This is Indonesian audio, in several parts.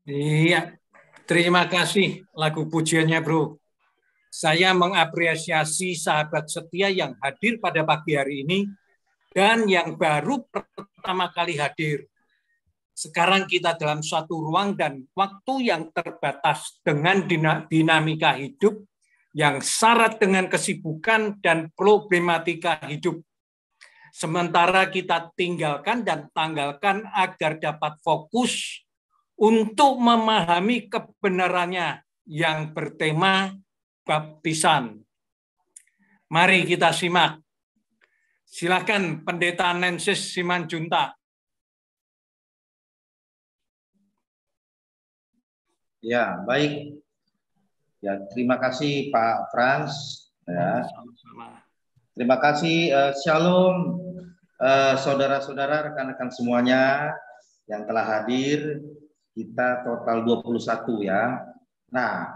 Iya, terima kasih lagu pujiannya, Bro. Saya mengapresiasi sahabat setia yang hadir pada pagi hari ini dan yang baru pertama kali hadir. Sekarang kita dalam suatu ruang dan waktu yang terbatas dengan dinamika hidup yang syarat dengan kesibukan dan problematika hidup. Sementara kita tinggalkan dan tanggalkan agar dapat fokus untuk memahami kebenarannya yang bertema baptisan. Mari kita simak. Silakan Pendeta Nensis Simanjuntak. Ya, baik. Ya, terima kasih Pak Frans. Ya. Terima kasih. Shalom, saudara-saudara, rekan-rekan semuanya yang telah hadir. Kita total 21 ya. Nah,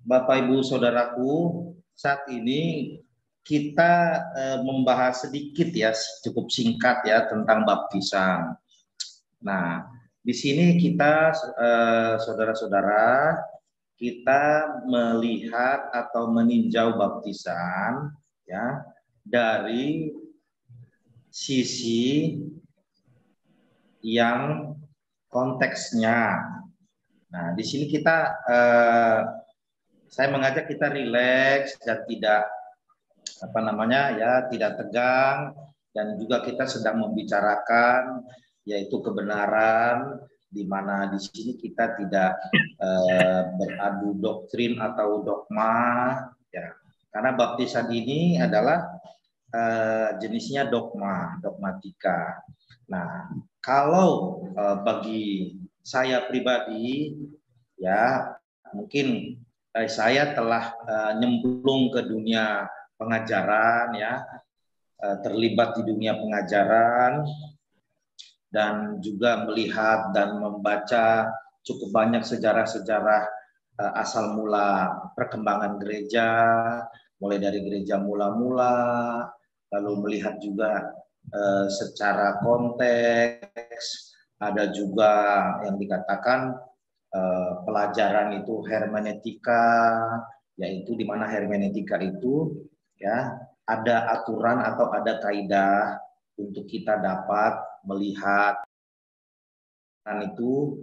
Bapak Ibu Saudaraku, saat ini kita membahas sedikit ya, cukup singkat ya tentang baptisan. Nah, di sini kita saudara-saudara, kita melihat atau meninjau baptisan ya dari sisi yang konteksnya. Nah, di sini kita saya mengajak kita rileks dan tidak tidak tegang, dan juga kita sedang membicarakan yaitu kebenaran, di mana di sini kita tidak beradu doktrin atau dogma ya, karena baptisan ini adalah jenisnya dogmatika. Nah, kalau bagi saya pribadi ya, mungkin saya telah nyemplung ke dunia pengajaran ya, terlibat di dunia pengajaran, dan juga melihat dan membaca cukup banyak sejarah-sejarah asal mula perkembangan gereja, mulai dari gereja mula-mula, lalu melihat juga secara konteks, ada juga yang dikatakan pelajaran itu hermeneutika, yaitu di mana hermeneutika itu ya ada aturan atau ada kaidah untuk kita dapat melihat itu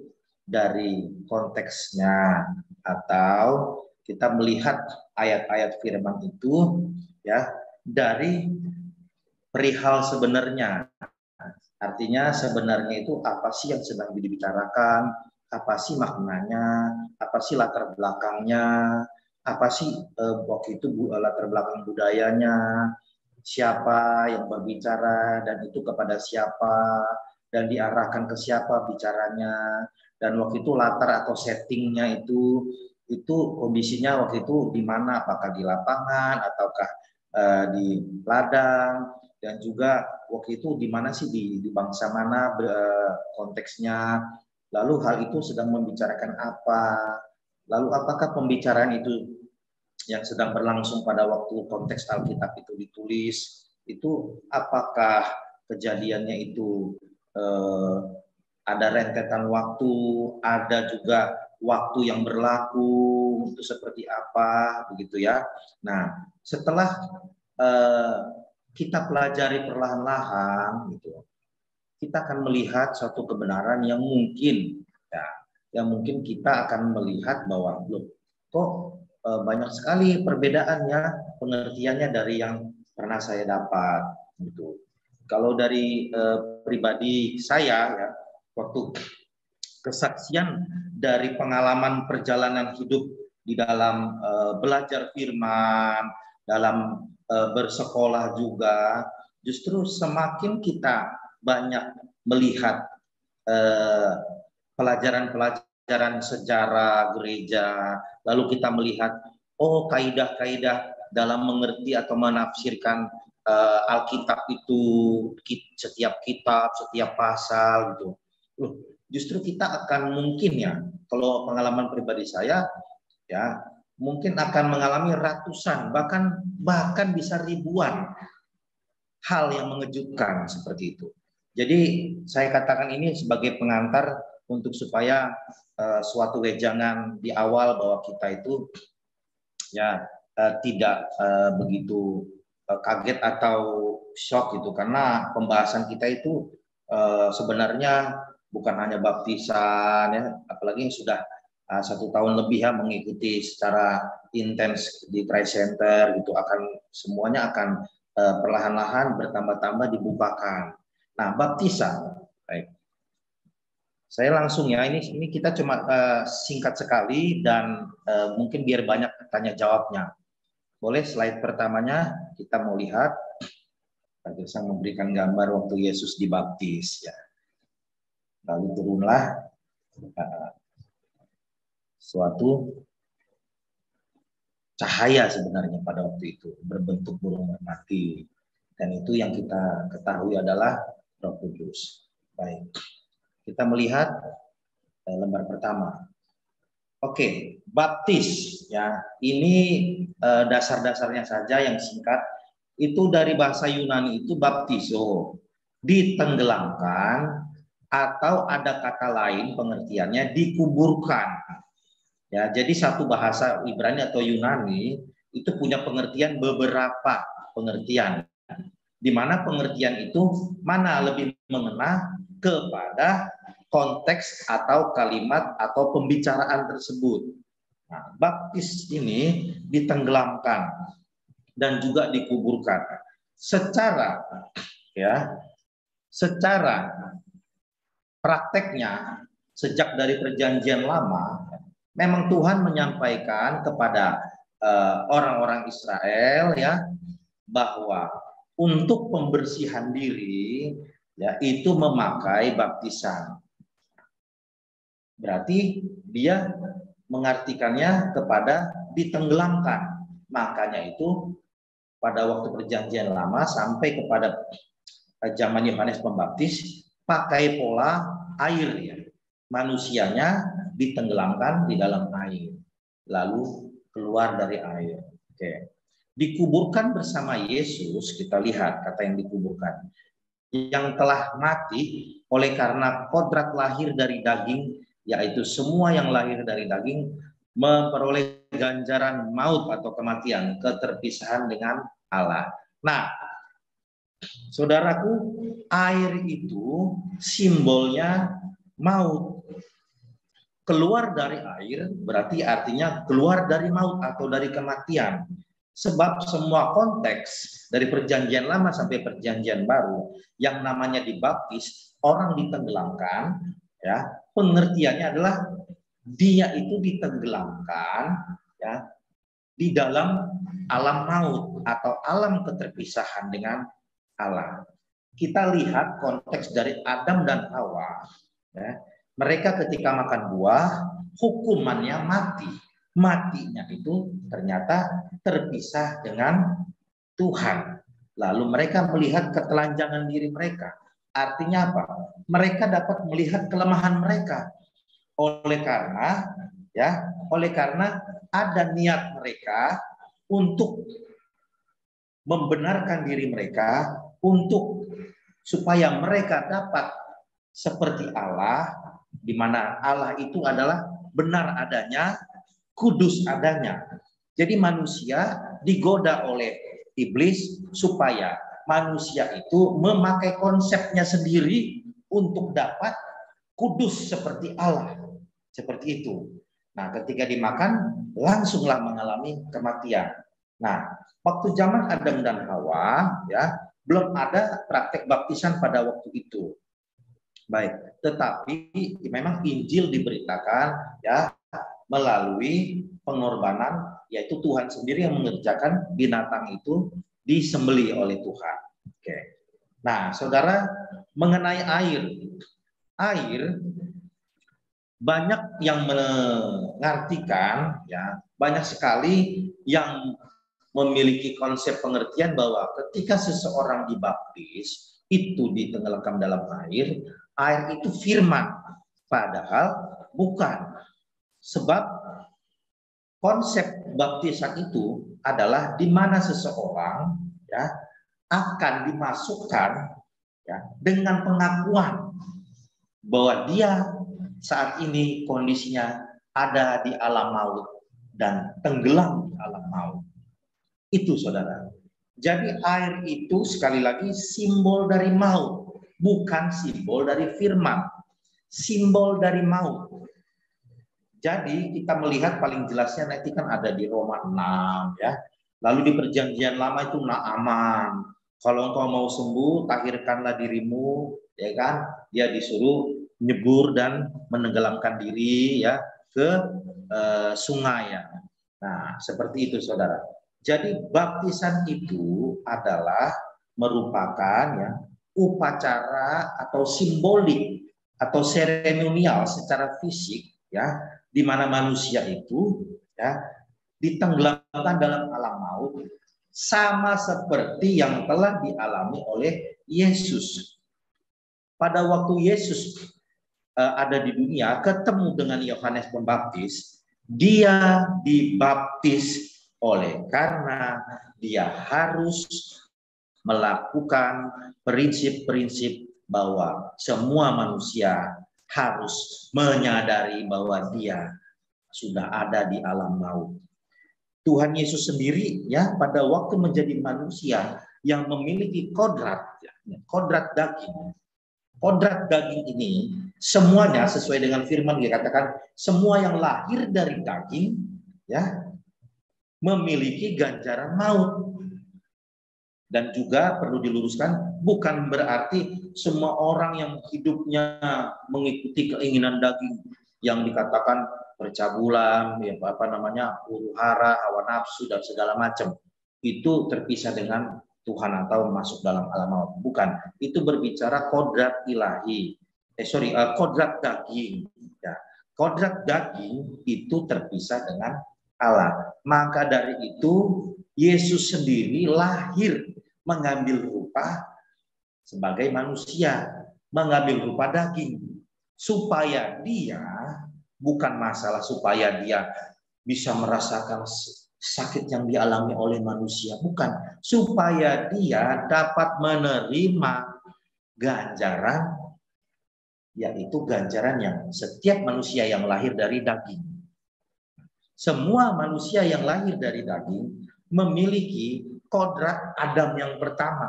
dari konteksnya, atau kita melihat ayat-ayat firman itu ya dari perihal sebenarnya. Artinya sebenarnya itu apa sih yang sedang dibicarakan, apa sih maknanya, apa sih latar belakangnya, apa sih waktu itu latar belakang budayanya, siapa yang berbicara dan itu kepada siapa, dan diarahkan ke siapa bicaranya, dan waktu itu latar atau settingnya itu kondisinya waktu itu di mana, apakah di lapangan ataukah di ladang, dan juga waktu itu di mana sih, di bangsa mana konteksnya, lalu hal itu sedang membicarakan apa, lalu apakah pembicaraan itu yang sedang berlangsung pada waktu konteks Alkitab itu ditulis, itu apakah kejadiannya itu ada rentetan waktu, ada juga waktu yang berlaku itu seperti apa, begitu ya. Nah, setelah kita pelajari perlahan-lahan, gitu, kita akan melihat suatu kebenaran yang mungkin, ya, yang mungkin kita akan melihat bahwa loh, kok banyak sekali perbedaannya, pengertiannya dari yang pernah saya dapat, gitu. Kalau dari pribadi saya, ya, waktu kesaksian dari pengalaman perjalanan hidup di dalam belajar firman, dalam bersekolah juga, justru semakin kita banyak melihat pelajaran-pelajaran sejarah gereja, lalu kita melihat kaidah-kaidah dalam mengerti atau menafsirkan Alkitab itu, setiap kitab, setiap pasal gitu. Justru kita akan mungkin ya, kalau pengalaman pribadi saya ya, mungkin akan mengalami ratusan bahkan bisa ribuan hal yang mengejutkan seperti itu. Jadi saya katakan ini sebagai pengantar untuk supaya suatu wejangan di awal bahwa kita itu ya tidak begitu kaget atau shock gitu, karena pembahasan kita itu sebenarnya bukan hanya baptisan ya, apalagi yang sudah 1 tahun lebih ya mengikuti secara intens di Christ Center gitu, semuanya akan perlahan-lahan bertambah-tambah dibukakan. Nah, baptisan, baik. Saya langsung ya, ini kita cuma singkat sekali dan mungkin biar banyak tanya jawabnya. Boleh slide pertamanya kita mau lihat. Pak Gersang memberikan gambar waktu Yesus dibaptis ya. Lalu turunlah suatu cahaya sebenarnya pada waktu itu berbentuk burung merpati, dan itu yang kita ketahui adalah Roh Kudus. Baik, kita melihat lembar pertama. Oke, baptis ya. Ini dasar-dasarnya saja yang singkat. Itu dari bahasa Yunani itu baptizo, ditenggelamkan, atau ada kata lain pengertiannya dikuburkan. Ya, jadi satu bahasa Ibrani atau Yunani itu punya pengertian, beberapa pengertian. Di mana pengertian itu mana lebih mengena kepada konteks atau kalimat atau pembicaraan tersebut. Nah, baptis ini ditenggelamkan dan juga dikuburkan. Secara prakteknya sejak dari Perjanjian Lama memang Tuhan menyampaikan kepada orang-orang Israel ya bahwa untuk pembersihan diri ya itu memakai baptisan. Berarti dia mengartikannya kepada ditenggelamkan. Makanya itu pada waktu Perjanjian Lama sampai kepada zaman Yohanes Pembaptis pakai pola air ya. Manusianya ditenggelamkan di dalam air, lalu keluar dari air. Oke. Dikuburkan bersama Yesus, kita lihat kata yang dikuburkan. Yang telah mati oleh karena kodrat lahir dari daging, yaitu semua yang lahir dari daging memperoleh ganjaran maut atau kematian, keterpisahan dengan Allah. Nah, saudaraku, air itu simbolnya maut. Keluar dari air berarti artinya keluar dari maut atau dari kematian. Sebab semua konteks dari Perjanjian Lama sampai Perjanjian Baru yang namanya dibaptis, orang ditenggelamkan, ya, pengertiannya adalah dia itu ditenggelamkan ya di dalam alam maut atau alam keterpisahan dengan Allah. Kita lihat konteks dari Adam dan Hawa ya. Mereka ketika makan buah hukumannya mati. Matinya itu ternyata terpisah dengan Tuhan. Lalu mereka melihat ketelanjangan diri mereka. Artinya apa? Mereka dapat melihat kelemahan mereka. Oleh karena ada niat mereka untuk membenarkan diri mereka, untuk supaya mereka dapat seperti Allah, di mana Allah itu adalah benar adanya, kudus adanya. Jadi manusia digoda oleh iblis supaya manusia itu memakai konsepnya sendiri untuk dapat kudus seperti Allah. Seperti itu. Nah, ketika dimakan langsunglah mengalami kematian. Nah, waktu zaman Adam dan Hawa ya, belum ada praktek baptisan pada waktu itu. Baik, tetapi memang Injil diberitakan ya melalui pengorbanan, yaitu Tuhan sendiri yang mengerjakan binatang itu disembelih oleh Tuhan. Oke. Nah, saudara, mengenai air banyak yang mengartikan ya, banyak sekali yang memiliki konsep pengertian bahwa ketika seseorang dibaptis itu ditenggelamkan dalam air itu firman, padahal bukan. Sebab konsep baptisan itu adalah di mana seseorang ya akan dimasukkan ya dengan pengakuan bahwa dia saat ini kondisinya ada di alam maut dan tenggelam di alam maut. Itu saudara. Jadi air itu sekali lagi simbol dari maut, bukan simbol dari firman. Simbol dari maut. Jadi kita melihat paling jelasnya nanti kan ada di Roma 6 ya. Lalu di perjanjian lama itu Naaman. Kalau engkau mau sembuh, tahirkanlah dirimu, ya kan? Dia disuruh nyebur dan menenggelamkan diri ya ke sungai ya. Nah, seperti itu saudara. Jadi baptisan itu adalah merupakan ya upacara atau simbolik atau seremonial secara fisik ya, di mana manusia itu ya ditenggelamkan dalam alam maut sama seperti yang telah dialami oleh Yesus. Pada waktu Yesus ada di dunia, ketemu dengan Yohanes Pembaptis, dia dibaptis karena dia harus melakukan prinsip-prinsip bahwa semua manusia harus menyadari bahwa dia sudah ada di alam maut. Tuhan Yesus sendiri ya pada waktu menjadi manusia yang memiliki kodrat daging. Kodrat daging ini semuanya sesuai dengan firman dikatakan semua yang lahir dari daging ya memiliki ganjaran maut. Dan juga perlu diluruskan bukan berarti semua orang yang hidupnya mengikuti keinginan daging yang dikatakan percabulan, ya huru hara, hawa nafsu dan segala macam itu terpisah dengan Tuhan atau masuk dalam alam maut. Bukan, itu berbicara kodrat ilahi. Kodrat daging. Ya. Kodrat daging itu terpisah dengan Allah. Maka dari itu Yesus sendiri lahir mengambil rupa sebagai manusia, mengambil rupa daging, supaya dia bukan masalah supaya dia bisa merasakan sakit yang dialami oleh manusia, bukan, supaya dia dapat menerima ganjaran, yaitu ganjaran yang setiap manusia yang lahir dari daging. Semua manusia yang lahir dari daging memiliki kodrat Adam yang pertama,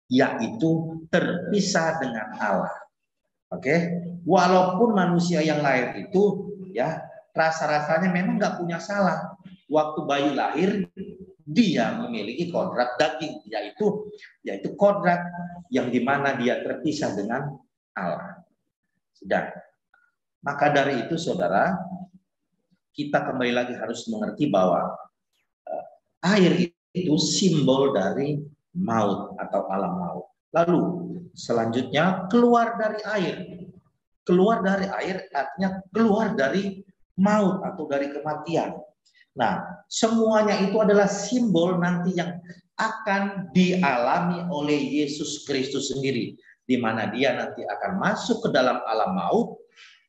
yaitu terpisah dengan Allah. Oke, walaupun manusia yang lahir itu ya rasa-rasanya memang nggak punya salah. Waktu bayi lahir dia memiliki kodrat daging, yaitu kodrat yang dimana dia terpisah dengan Allah. Sudah. Maka dari itu saudara, kita kembali lagi harus mengerti bahwa air itu simbol dari maut atau alam maut. Lalu selanjutnya keluar dari air. Keluar dari air artinya keluar dari maut atau dari kematian. Nah, semuanya itu adalah simbol nanti yang akan dialami oleh Yesus Kristus sendiri, di mana dia nanti akan masuk ke dalam alam maut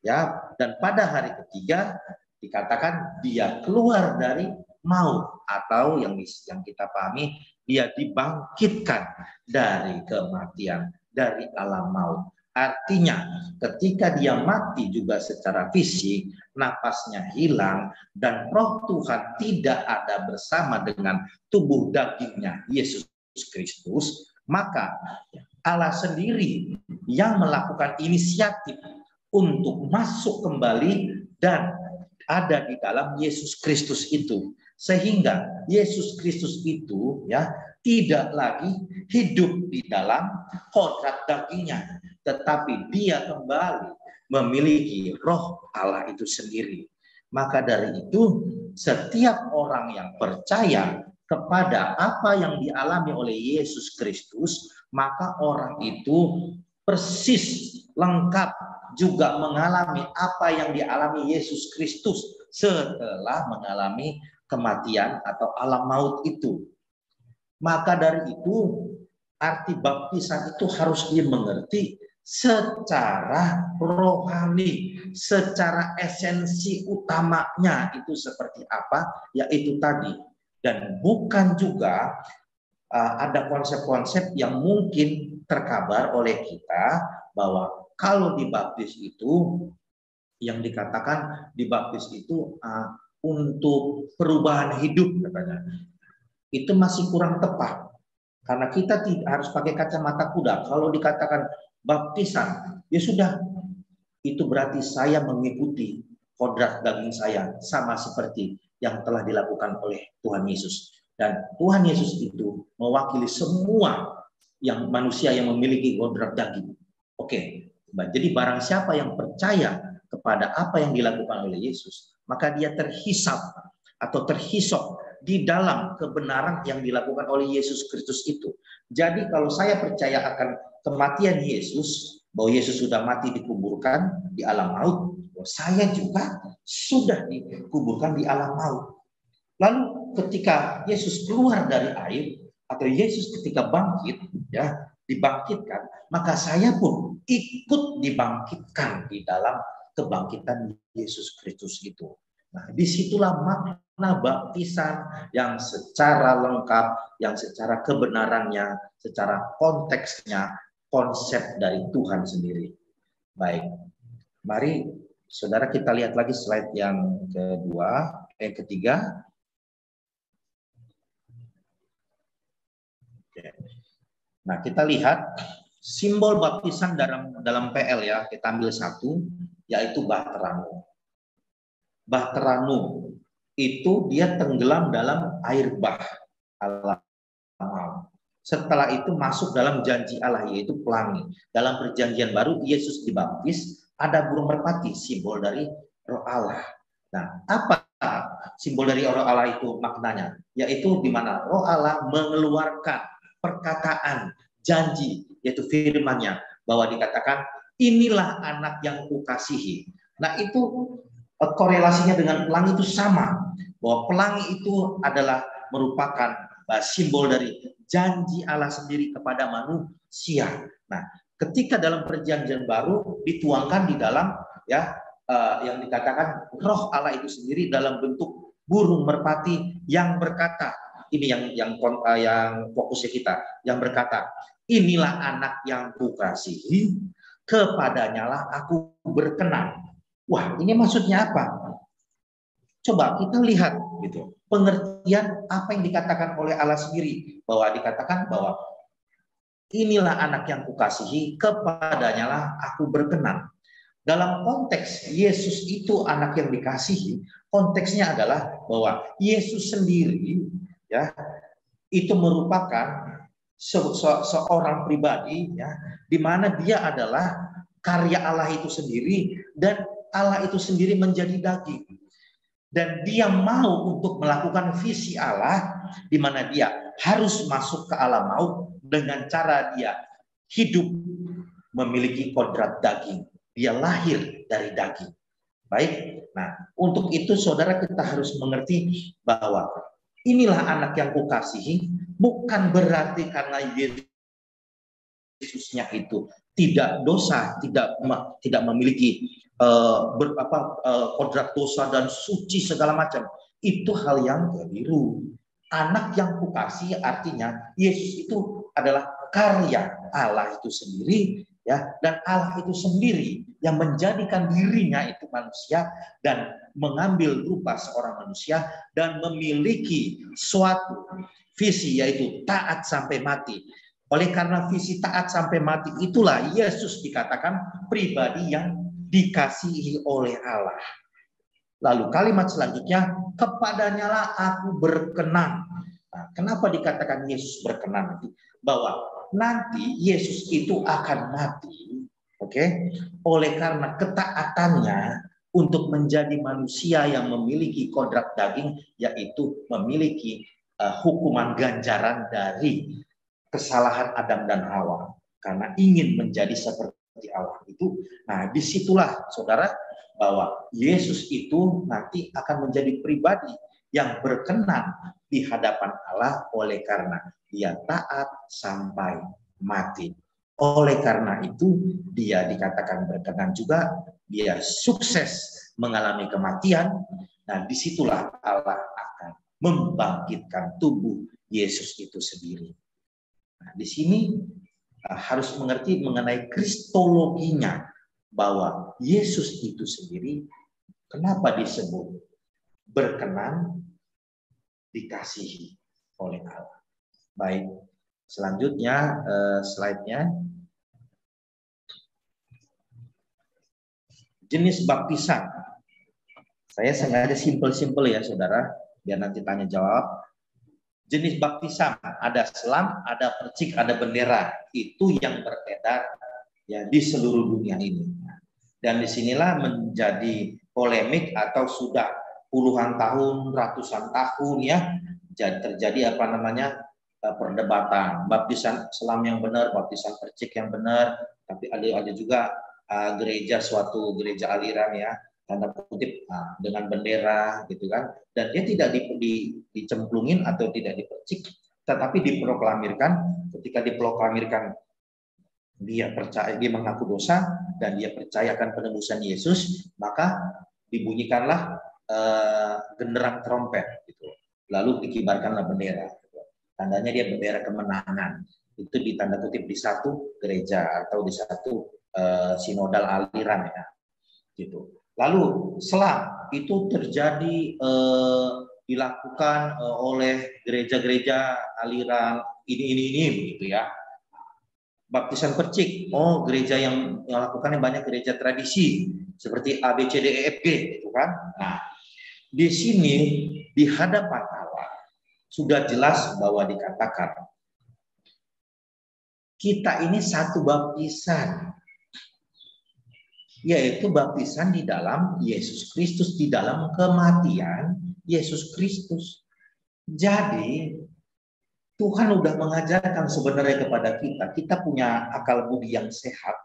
ya, dan pada hari ketiga dikatakan dia keluar dari maut atau yang kita pahami dia dibangkitkan dari kematian, dari alam maut. Artinya ketika dia mati juga secara fisik, napasnya hilang dan roh Tuhan tidak ada bersama dengan tubuh dagingnya Yesus Kristus, maka Allah sendiri yang melakukan inisiatif untuk masuk kembali dan ada di dalam Yesus Kristus itu, sehingga Yesus Kristus itu ya tidak lagi hidup di dalam kodrat dagingnya, tetapi dia kembali memiliki roh Allah itu sendiri. Maka dari itu setiap orang yang percaya kepada apa yang dialami oleh Yesus Kristus, maka orang itu persis lengkap juga mengalami apa yang dialami Yesus Kristus setelah mengalami kematian atau alam maut itu. Maka dari itu arti baptisan itu harus dimengerti secara rohani, secara esensi utamanya itu seperti apa, yaitu tadi. Dan bukan juga ada konsep-konsep yang mungkin terkabar oleh kita bahwa kalau dibaptis itu yang dikatakan dibaptis itu untuk perubahan hidup katanya. Itu masih kurang tepat. Karena kita tidak harus pakai kacamata kuda. Kalau dikatakan baptisan, ya sudah. Itu berarti saya mengikuti kodrat daging saya. Sama seperti yang telah dilakukan oleh Tuhan Yesus. Dan Tuhan Yesus itu mewakili semua yang manusia yang memiliki kodrat daging. Oke. Jadi barang siapa yang percaya kepada apa yang dilakukan oleh Yesus, maka dia terhisap atau terhisop di dalam kebenaran yang dilakukan oleh Yesus Kristus itu. Jadi kalau saya percaya akan kematian Yesus, bahwa Yesus sudah mati dikuburkan di alam maut, saya juga sudah dikuburkan di alam maut. Lalu ketika Yesus keluar dari air, atau Yesus ketika bangkit, ya dibangkitkan, maka saya pun ikut dibangkitkan di dalam kebangkitan Yesus Kristus itu. Nah, disitulah makna baptisan yang secara lengkap, yang secara kebenarannya, secara konteksnya, konsep dari Tuhan sendiri. Baik, mari saudara kita lihat lagi slide yang ketiga. Nah, kita lihat simbol baptisan dalam PL ya, kita ambil satu, yaitu bahtera. Bahtera itu dia tenggelam dalam air bah Allah. Setelah itu masuk dalam janji Allah, yaitu pelangi. Dalam perjanjian baru Yesus dibaptis, ada burung merpati, simbol dari Roh Allah. Nah, apa simbol dari Roh Allah itu maknanya? Yaitu di mana Roh Allah mengeluarkan perkataan janji, yaitu firman-Nya, bahwa dikatakan inilah anak yang kukasihi. Nah, itu korelasinya dengan pelangi itu sama, bahwa pelangi itu adalah merupakan simbol dari janji Allah sendiri kepada manusia. Nah, ketika dalam perjanjian baru dituangkan di dalam yang dikatakan Roh Allah itu sendiri dalam bentuk burung merpati yang berkata, ini yang fokusnya kita, yang berkata, inilah anak yang kukasihi, kepadanya lah aku berkenan. Wah, ini maksudnya apa? Coba kita lihat gitu. Pengertian apa yang dikatakan oleh Allah sendiri, bahwa dikatakan bahwa inilah anak yang kukasihi, kepadanya lah aku berkenan. Dalam konteks Yesus itu anak yang dikasihi, konteksnya adalah bahwa Yesus sendiri ya itu merupakan seorang pribadi ya, di mana dia adalah karya Allah itu sendiri, dan Allah itu sendiri menjadi daging. Dan dia mau untuk melakukan visi Allah, di mana dia harus masuk ke alam maut dengan cara dia hidup memiliki kodrat daging. Dia lahir dari daging. Baik, nah untuk itu saudara kita harus mengerti bahwa inilah anak yang kukasihi, bukan berarti karena Yesusnya itu tidak dosa, tidak memiliki kodrat dosa dan suci segala macam. Itu hal yang keliru. Anak yang kukasihi artinya Yesus itu adalah karya Allah itu sendiri ya, dan Allah itu sendiri yang menjadikan dirinya itu manusia dan mengambil rupa seorang manusia dan memiliki suatu visi, yaitu taat sampai mati. Oleh karena visi taat sampai mati itulah Yesus dikatakan pribadi yang dikasihi oleh Allah. Lalu kalimat selanjutnya, kepadanya lah aku berkenan. Nah, kenapa dikatakan Yesus berkenan? Bahwa nanti Yesus itu akan mati, oleh karena ketaatannya untuk menjadi manusia yang memiliki kodrat daging, yaitu memiliki hukuman ganjaran dari kesalahan Adam dan Hawa, karena ingin menjadi seperti Allah itu. Nah, disitulah saudara bahwa Yesus itu nanti akan menjadi pribadi yang berkenan di hadapan Allah oleh karena dia taat sampai mati. Oleh karena itu dia dikatakan berkenan juga, dia sukses mengalami kematian. Nah, disitulah Allah akan membangkitkan tubuh Yesus itu sendiri. Nah, di sini harus mengerti mengenai kristologinya, bahwa Yesus itu sendiri kenapa disebut berkenan, dikasihi oleh Allah. Baik, selanjutnya slide-nya. Jenis baptisan. Saya sengaja simpel-simpel ya saudara, biar nanti tanya jawab. Jenis baptisan, ada selam, ada percik, ada bendera. Itu yang beredar ya di seluruh dunia ini. Dan disinilah menjadi polemik atau sudah puluhan tahun, ratusan tahun ya, terjadi perdebatan. Baptisan selam yang benar, baptisan percik yang benar. Tapi ada juga suatu gereja aliran ya, tanda kutip dengan bendera gitu kan, dan dia tidak dicemplungin atau tidak dipercik, tetapi diproklamirkan. Ketika diproklamirkan dia percaya, dia mengaku dosa dan dia percayakan penebusan Yesus, maka dibunyikanlah genderang trompet gitu, lalu dikibarkanlah bendera gitu. Tandanya dia bendera kemenangan. Itu ditanda kutip di satu gereja atau di satu sinodal aliran ya gitu. Lalu selam itu terjadi dilakukan oleh gereja-gereja aliran ini begitu ya. Baptisan percik, gereja yang melakukannya banyak gereja tradisi seperti ABCDEFG gitu kan. Nah, di sini di hadapan Allah sudah jelas bahwa dikatakan kita ini satu baptisan, yaitu baptisan di dalam Yesus Kristus, di dalam kematian Yesus Kristus. Jadi Tuhan udah mengajarkan sebenarnya kepada kita punya akal budi yang sehat,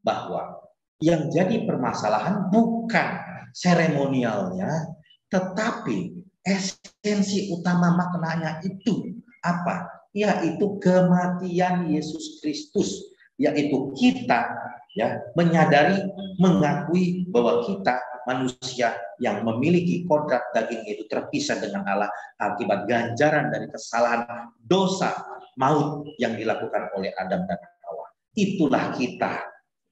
bahwa yang jadi permasalahan bukan seremonialnya, tetapi esensi utama maknanya itu apa? Yaitu kematian Yesus Kristus, yaitu kita ya menyadari, mengakui bahwa kita manusia yang memiliki kodrat daging itu terpisah dengan Allah akibat ganjaran dari kesalahan dosa maut yang dilakukan oleh Adam dan Hawa. Itulah kita,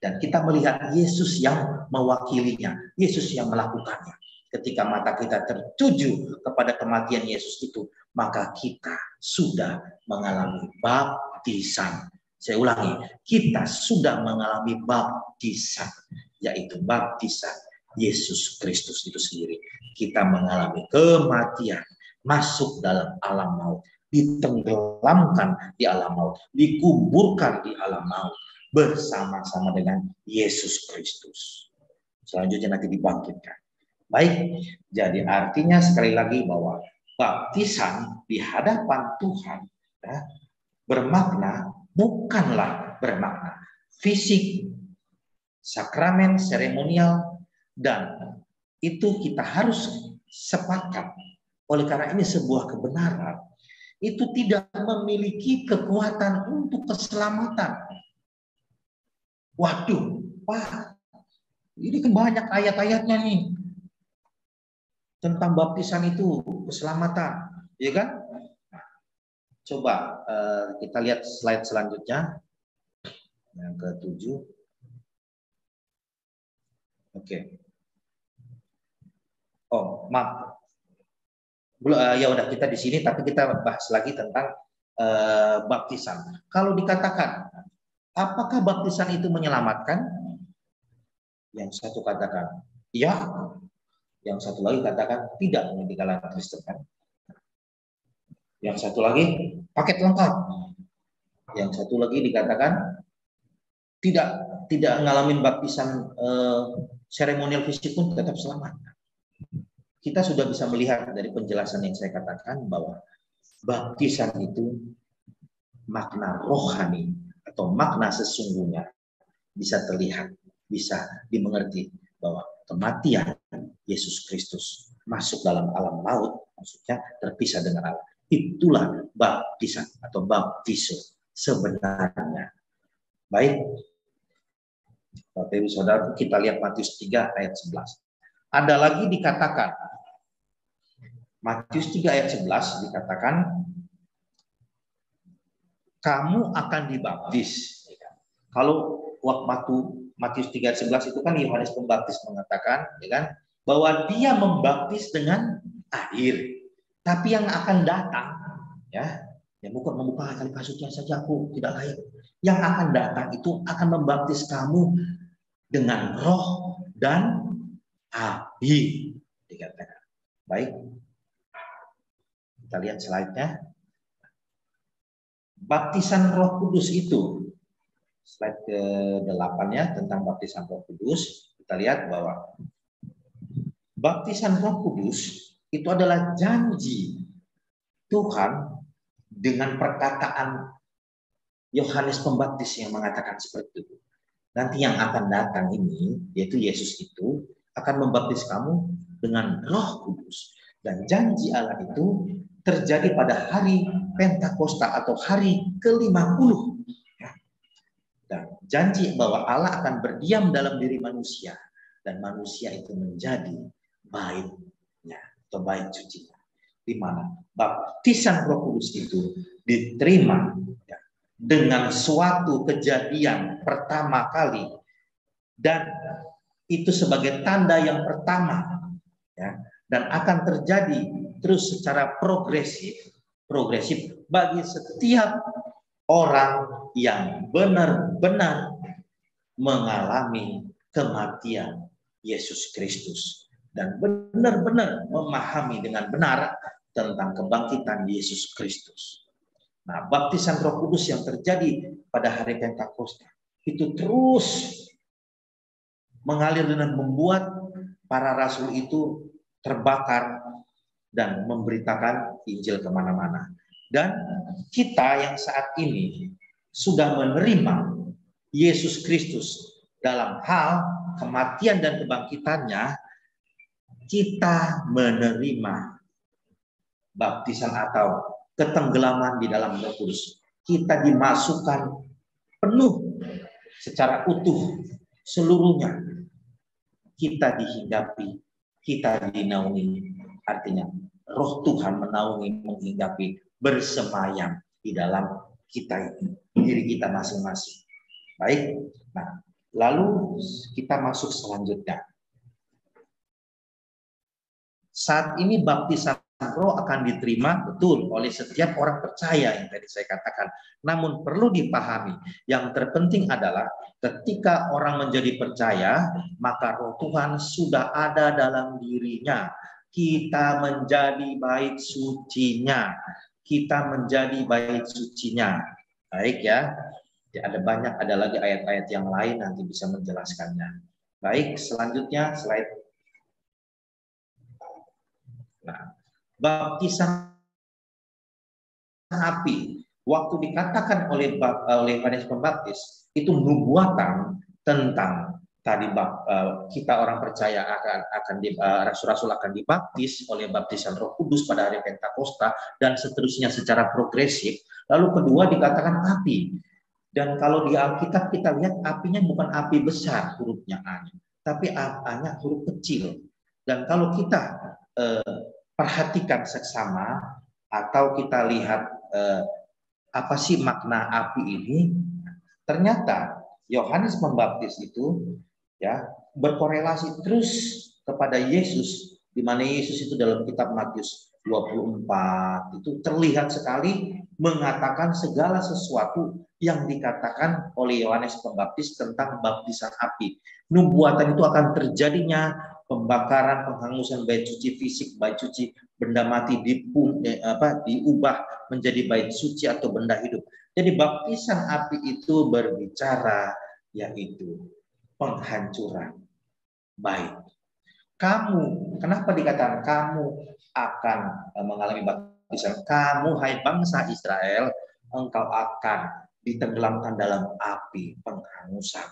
dan kita melihat Yesus yang mewakilinya, Yesus yang melakukannya. Ketika mata kita tertuju kepada kematian Yesus itu, maka kita sudah mengalami baptisan. Saya ulangi, kita sudah mengalami baptisan, yaitu baptisan Yesus Kristus itu sendiri. Kita mengalami kematian, masuk dalam alam maut, ditenggelamkan di alam maut, dikuburkan di alam maut bersama-sama dengan Yesus Kristus. Selanjutnya nanti dibangkitkan. Baik, jadi artinya sekali lagi bahwa baptisan di hadapan Tuhan ya, bermakna, bukanlah bermakna fisik, sakramen, seremonial, dan itu kita harus sepakat. Oleh karena ini sebuah kebenaran itu tidak memiliki kekuatan untuk keselamatan. Waduh, Pak, ini kan banyak ayat-ayatnya nih tentang baptisan itu keselamatan, ya kan? Coba kita lihat slide selanjutnya, yang ke-7. Oke. Oh, maaf. Ya udah, kita di sini, tapi kita bahas lagi tentang baptisan. Kalau dikatakan, apakah baptisan itu menyelamatkan? Yang satu katakan, ya. Yang satu lagi katakan, tidak, di kalangan Kristen kan. Yang satu lagi, paket lengkap. Yang satu lagi dikatakan, tidak ngalamin baptisan seremonial fisik pun tetap selamat. Kita sudah bisa melihat dari penjelasan yang saya katakan bahwa baptisan itu makna rohani atau makna sesungguhnya bisa terlihat, bisa dimengerti bahwa kematian Yesus Kristus masuk dalam alam maut, maksudnya terpisah dengan Allah. Itulah baptisan atau baptiso sebenarnya. Baik, Bapak Ibu Saudara, kita lihat Matius 3 ayat 11. Ada lagi dikatakan, Matius 3 ayat 11 dikatakan, kamu akan dibaptis. Kalau waktu Matius 3:11 itu kan Yohanes Pembaptis mengatakan, ya kan, bahwa dia membaptis dengan air. Tapi yang akan datang, ya bukan membuka tali kasutnya saja, aku tidak layak. Yang akan datang itu akan membaptis kamu dengan roh dan api, dikatakan. Baik, kita lihat slide-nya. Baptisan Roh Kudus itu, slide ke-8-nya tentang baptisan Roh Kudus, kita lihat bahwa baptisan Roh Kudus itu adalah janji Tuhan dengan perkataan Yohanes Pembaptis yang mengatakan seperti itu. Nanti yang akan datang ini, yaitu Yesus itu, akan membaptis kamu dengan Roh Kudus. Dan janji Allah itu terjadi pada hari Pentakosta atau hari ke-50. Dan janji bahwa Allah akan berdiam dalam diri manusia. Dan manusia itu menjadi baitnya atau bait sucinya. Di mana baptisan Roh Kudus itu diterima dengan suatu kejadian pertama kali, dan itu sebagai tanda yang pertama, ya, dan akan terjadi terus secara progresif bagi setiap orang yang benar-benar mengalami kematian Yesus Kristus dan benar-benar memahami dengan benar tentang kebangkitan Yesus Kristus. Nah, baptisan Roh Kudus yang terjadi pada hari Pentakosta itu terus mengalir dan membuat para rasul itu terbakar dan memberitakan Injil kemana-mana. Dan kita yang saat ini sudah menerima Yesus Kristus dalam hal kematian dan kebangkitannya, kita menerima baptisan atau ketenggelaman di dalam Roh Kudus. Kita dimasukkan penuh secara utuh seluruhnya. Kita dihinggapi, kita dinaungi. Artinya Roh Tuhan menaungi, menghinggapi, bersemayam di dalam kita ini, diri kita masing-masing. Baik. Nah, lalu kita masuk selanjutnya. Saat ini baptisan Roh akan diterima betul oleh setiap orang percaya yang tadi saya katakan. Namun perlu dipahami, yang terpenting adalah ketika orang menjadi percaya, maka Roh Tuhan sudah ada dalam dirinya. Kita menjadi bait sucinya. Kita menjadi bait sucinya. Baik ya. Ada lagi ayat-ayat yang lain nanti bisa menjelaskannya. Baik, selanjutnya slide. Nah, baptisan api waktu dikatakan oleh Yohanes Pembaptis itu nubuatan tentang tadi kita orang percaya akan rasul-rasul akan dibaptis oleh baptisan Roh Kudus pada hari Pentakosta dan seterusnya secara progresif. Lalu kedua dikatakan api. Dan kalau di Alkitab kita lihat apinya bukan api besar hurufnya A-nya, tapi A-nya huruf kecil. Dan kalau kita perhatikan seksama atau kita lihat apa sih makna api ini, ternyata Yohanes Pembaptis itu ya berkorelasi terus kepada Yesus, di mana Yesus itu dalam kitab Matius 24 itu terlihat sekali mengatakan segala sesuatu yang dikatakan oleh Yohanes Pembaptis tentang baptisan api. Nubuatan itu akan terjadinya pembakaran, penghangusan bait suci fisik, bait suci benda mati diubah menjadi bait suci atau benda hidup. Jadi baptisan api itu berbicara yaitu penghancuran bait. Kenapa dikatakan kamu akan mengalami baptisan? Kamu, hai bangsa Israel, engkau akan ditenggelamkan dalam api penghangusan.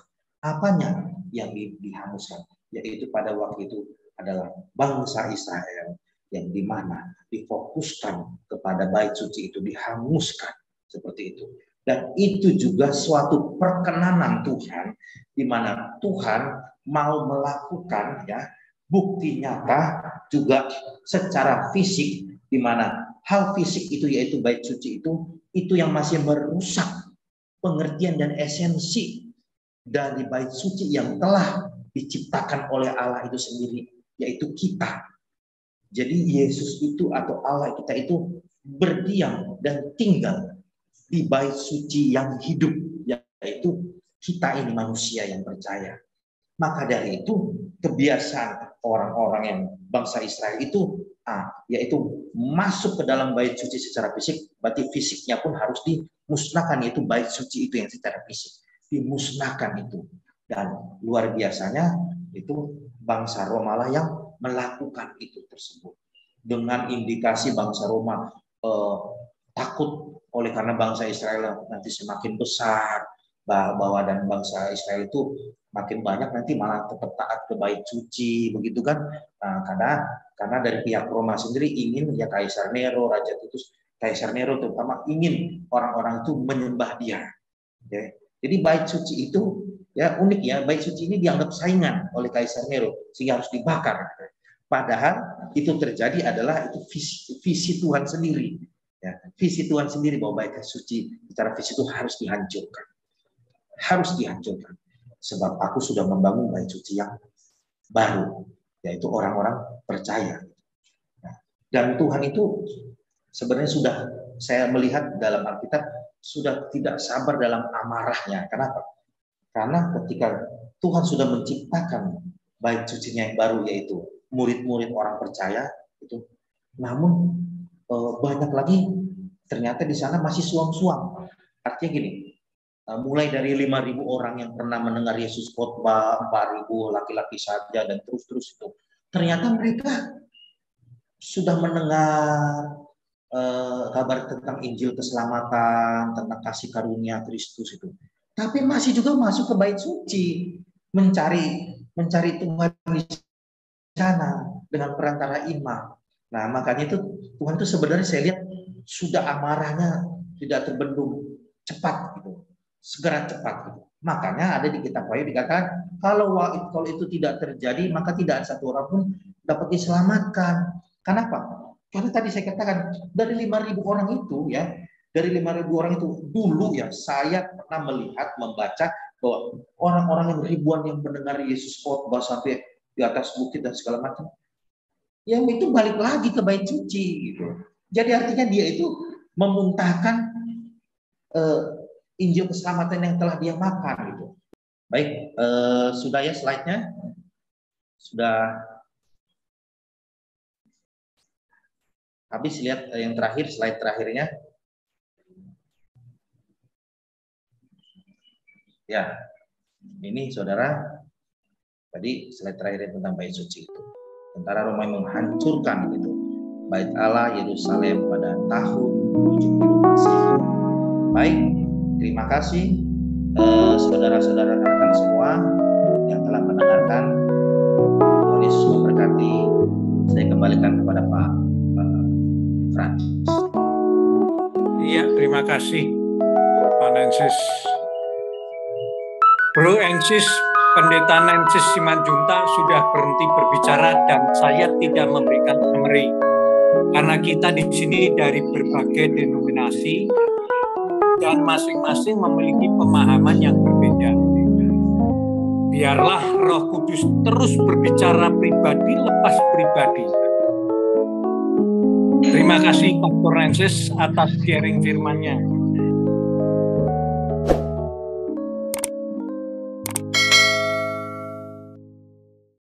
Apanya yang dihanguskan? Yaitu pada waktu itu adalah bangsa Israel yang dimana difokuskan kepada bait suci itu dihanguskan seperti itu. Dan itu juga suatu perkenanan Tuhan di mana Tuhan mau melakukan ya bukti nyata juga secara fisik, di mana hal fisik itu yaitu bait suci itu yang masih merusak pengertian dan esensi dari bait suci yang telah diciptakan oleh Allah itu sendiri, yaitu kita. Jadi Yesus itu atau Allah kita itu berdiam dan tinggal di bait suci yang hidup, yaitu kita ini manusia yang percaya. Maka dari itu kebiasaan orang-orang yang bangsa Israel itu yaitu masuk ke dalam bait suci secara fisik, berarti fisiknya pun harus dimusnahkan, yaitu bait suci itu yang secara fisik dimusnahkan itu. Dan luar biasanya itu bangsa Roma lah yang melakukan itu tersebut, dengan indikasi bangsa Roma takut oleh karena bangsa Israel nanti semakin besar, bahwa dan bangsa Israel itu makin banyak, nanti malah tetap taat ke bait suci begitu kan. Karena dari pihak Roma sendiri ingin, ya Kaisar Nero, Raja Titus, Kaisar Nero terutama ingin orang-orang itu menyembah dia, ya. Jadi bait suci itu ya unik ya, bait suci ini dianggap saingan oleh Kaisar Nero sehingga harus dibakar. Padahal itu terjadi adalah itu visi Tuhan sendiri, ya, visi Tuhan sendiri bahwa bait suci secara visi itu harus dihancurkan, sebab aku sudah membangun bait suci yang baru, yaitu orang-orang percaya. Dan Tuhan itu sebenarnya sudah, saya melihat dalam Alkitab, sudah tidak sabar dalam amarahnya. Kenapa? Karena ketika Tuhan sudah menciptakan bait sucinya yang baru, yaitu murid-murid orang percaya itu, namun banyak lagi ternyata di sana masih suam-suam. Artinya gini, mulai dari 5.000 orang yang pernah mendengar Yesus khotbah, 4.000 laki-laki saja, dan terus-terus itu, ternyata mereka sudah mendengar kabar tentang Injil keselamatan, tentang kasih karunia Kristus itu, tapi masih juga masuk ke bait suci, mencari Tuhan di sana dengan perantara imam. Nah, makanya itu Tuhan itu sebenarnya saya lihat sudah amarahnya tidak terbendung, cepat gitu, segera cepat gitu. Makanya ada di kitab Wahyu dikatakan kalau itu tidak terjadi, maka tidak ada satu orang pun dapat diselamatkan. Kenapa? Karena tadi saya katakan dari 5.000 orang itu, ya, dari 5.000 orang itu dulu, ya, saya pernah melihat, membaca bahwa orang-orang yang ribuan yang mendengar Yesus khotbah sampai di atas bukit dan segala macam, yang itu balik lagi ke bait suci gitu. Jadi artinya dia itu memuntahkan Injil keselamatan yang telah dia makan gitu. Baik, sudah ya slide-nya? Sudah habis, lihat yang terakhir, slide terakhirnya. Ya, ini saudara, tadi slide terakhirnya tentang bait suci itu. Tentara Romawi menghancurkan gitu bait Allah Yerusalem pada tahun 70 Masehi. Baik, terima kasih saudara-saudara rekan semua yang telah mendengarkan. Tuhan Yesus memberkati. Saya kembalikan kepada Pak Frans. Iya, terima kasih Pak Nensis. Bro Ensis, Pendeta Nensis Simanjuntak sudah berhenti berbicara dan saya tidak memberikan summary. Karena kita di sini dari berbagai denominasi dan masing-masing memiliki pemahaman yang berbeda. Biarlah Roh Kudus terus berbicara pribadi lepas pribadi. Terima kasih Pastor Nensis atas sharing firman-Nya.